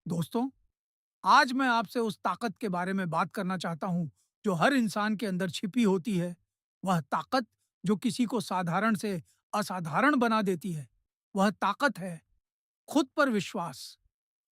दोस्तों, आज मैं आपसे उस ताकत के बारे में बात करना चाहता हूं जो हर इंसान के अंदर छिपी होती है। वह ताकत जो किसी को साधारण से असाधारण बना देती है। वह ताकत है खुद पर विश्वास।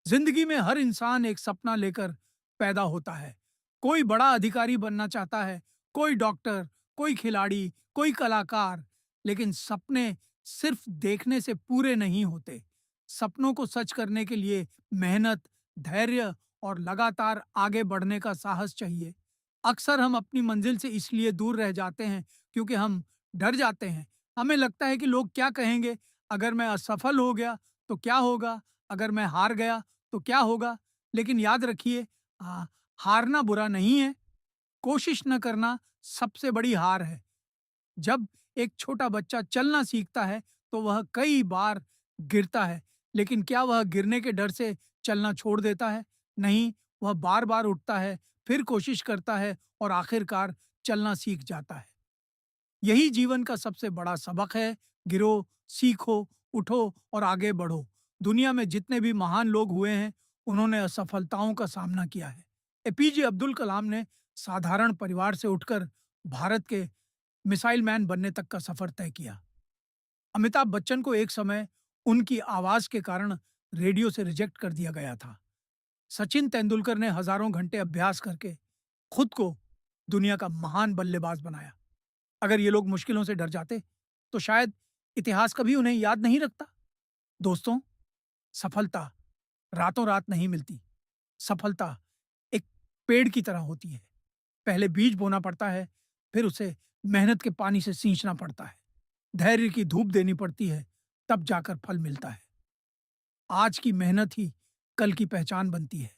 जिंदगी में हर इंसान एक सपना लेकर पैदा होता है। कोई बड़ा अधिकारी बनना चाहता है, कोई डॉक्टर, कोई खिलाड़ी, कोई कलाकार। लेकिन सपने सिर्फ देखने से पूरे नहीं होते। सपनों को सच करने के लिए मेहनत, धैर्य और लगातार आगे बढ़ने का साहस चाहिए। अक्सर हम अपनी मंजिल से इसलिए दूर रह जाते हैं क्योंकि हम डर जाते हैं। हमें लगता है कि लोग क्या कहेंगे, अगर मैं असफल हो गया तो क्या होगा, अगर मैं हार गया तो क्या होगा। लेकिन याद रखिए, आ, हारना बुरा नहीं है, कोशिश न करना सबसे बड़ी हार है। जब एक छोटा बच्चा चलना सीखता है तो वह कई बार गिरता है, लेकिन क्या वह गिरने के डर से चलना छोड़ देता है? नहीं, वह बार बार उठता है, फिर कोशिश करता है और आखिरकार चलना सीख जाता है। यही जीवन का सबसे बड़ा सबक है। गिरो, सीखो, उठो और आगे बढ़ो। दुनिया में जितने भी महान लोग हुए हैं, उन्होंने असफलताओं का सामना किया है। एपीजे अब्दुल कलाम ने साधारण परिवार से उठकर भारत के मिसाइल मैन बनने तक का सफर तय किया। अमिताभ बच्चन को एक समय उनकी आवाज के कारण रेडियो से रिजेक्ट कर दिया गया था। सचिन तेंदुलकर ने हजारों घंटे अभ्यास करके खुद को दुनिया का महान बल्लेबाज बनाया। अगर ये लोग मुश्किलों से डर जाते तो शायद इतिहास कभी उन्हें याद नहीं रखता। दोस्तों, सफलता रातों रात नहीं मिलती। सफलता एक पेड़ की तरह होती है। पहले बीज बोना पड़ता है, फिर उसे मेहनत के पानी से सींचना पड़ता है, धैर्य की धूप देनी पड़ती है, तब जाकर फल मिलता है। आज की मेहनत ही कल की पहचान बनती है।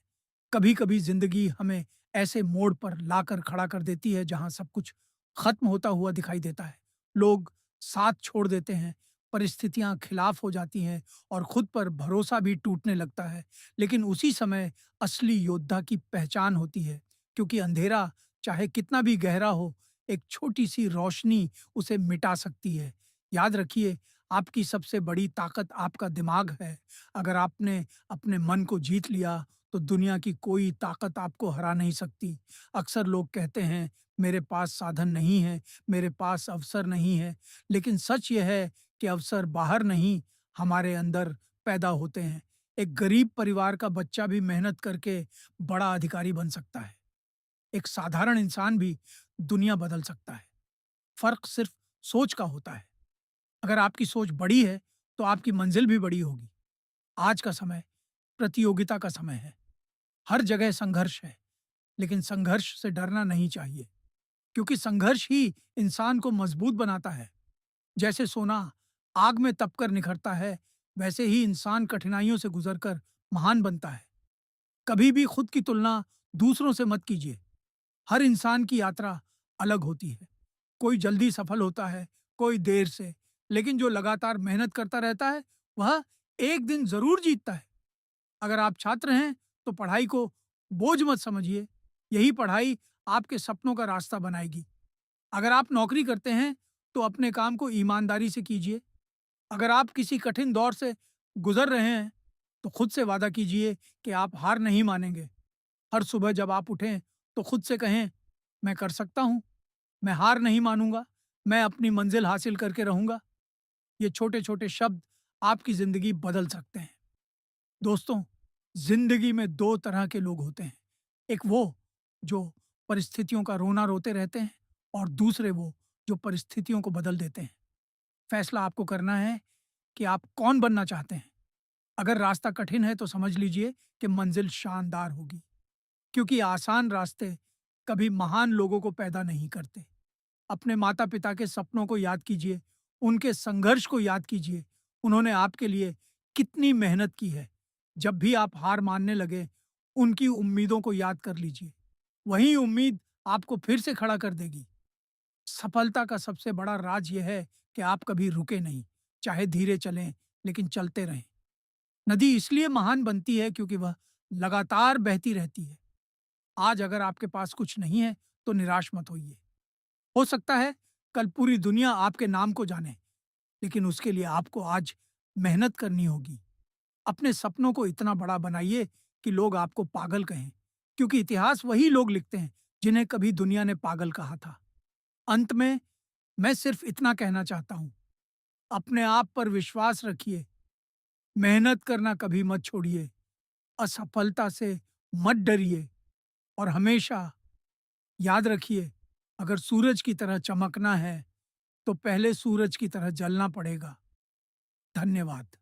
कभी कभी जिंदगी हमें ऐसे मोड़ पर लाकर खड़ा कर देती है जहां सब कुछ खत्म होता हुआ दिखाई देता है। लोग साथ छोड़ देते हैं, परिस्थितियां खिलाफ हो जाती हैं और खुद पर भरोसा भी टूटने लगता है। लेकिन उसी समय असली योद्धा की पहचान होती है, क्योंकि अंधेरा चाहे कितना भी गहरा हो, एक छोटी सी रोशनी उसे मिटा सकती है। याद रखिए, आपकी सबसे बड़ी ताकत आपका दिमाग है। अगर आपने अपने मन को जीत लिया तो दुनिया की कोई ताकत आपको हरा नहीं सकती। अक्सर लोग कहते हैं, मेरे पास साधन नहीं है, मेरे पास अवसर नहीं है। लेकिन सच यह है कि अवसर बाहर नहीं, हमारे अंदर पैदा होते हैं। एक गरीब परिवार का बच्चा भी मेहनत करके बड़ा अधिकारी बन सकता है। एक साधारण इंसान भी दुनिया बदल सकता है। फर्क सिर्फ सोच का होता है। अगर आपकी सोच बड़ी है तो आपकी मंजिल भी बड़ी होगी। आज का समय प्रतियोगिता का समय है। हर जगह संघर्ष है, लेकिन संघर्ष से डरना नहीं चाहिए, क्योंकि संघर्ष ही इंसान को मजबूत बनाता है। जैसे सोना आग में तपकर निखरता है, वैसे ही इंसान कठिनाइयों से गुजरकर महान बनता है। कभी भी खुद की तुलना दूसरों से मत कीजिए। हर इंसान की यात्रा अलग होती है। कोई जल्दी सफल होता है, कोई देर से, लेकिन जो लगातार मेहनत करता रहता है, वह एक दिन जरूर जीतता है। अगर आप छात्र हैं तो पढ़ाई को बोझ मत समझिए। यही पढ़ाई आपके सपनों का रास्ता बनाएगी। अगर आप नौकरी करते हैं तो अपने काम को ईमानदारी से कीजिए। अगर आप किसी कठिन दौर से गुजर रहे हैं तो खुद से वादा कीजिए कि आप हार नहीं मानेंगे। हर सुबह जब आप उठें तो खुद से कहें, मैं कर सकता हूँ, मैं हार नहीं मानूंगा, मैं अपनी मंजिल हासिल करके रहूंगा। ये छोटे छोटे शब्द आपकी जिंदगी बदल सकते हैं। दोस्तों, जिंदगी में दो तरह के लोग होते हैं। एक वो जो परिस्थितियों का रोना रोते रहते हैं, और दूसरे वो जो परिस्थितियों को बदल देते हैं। फैसला आपको करना है कि आप कौन बनना चाहते हैं। अगर रास्ता कठिन है तो समझ लीजिए कि मंजिल शानदार होगी, क्योंकि आसान रास्ते कभी महान लोगों को पैदा नहीं करते। अपने माता पिता के सपनों को याद कीजिए, उनके संघर्ष को याद कीजिए। उन्होंने आपके लिए कितनी मेहनत की है। जब भी आप हार मानने लगे, उनकी उम्मीदों को याद कर लीजिए। वही उम्मीद आपको फिर से खड़ा कर देगी। सफलता का सबसे बड़ा राज यह है कि आप कभी रुके नहीं। चाहे धीरे चलें, लेकिन चलते रहें। नदी इसलिए महान बनती है क्योंकि वह लगातार बहती रहती है। आज अगर आपके पास कुछ नहीं है तो निराश मत होइए। हो सकता है कल पूरी दुनिया आपके नाम को जाने, लेकिन उसके लिए आपको आज मेहनत करनी होगी। अपने सपनों को इतना बड़ा बनाइए कि लोग आपको पागल कहें, क्योंकि इतिहास वही लोग लिखते हैं जिन्हें कभी दुनिया ने पागल कहा था। अंत में मैं सिर्फ इतना कहना चाहता हूं, अपने आप पर विश्वास रखिए, मेहनत करना कभी मत छोड़िए, असफलता से मत डरिए और हमेशा याद रखिए, अगर सूरज की तरह चमकना है तो पहले सूरज की तरह जलना पड़ेगा। धन्यवाद।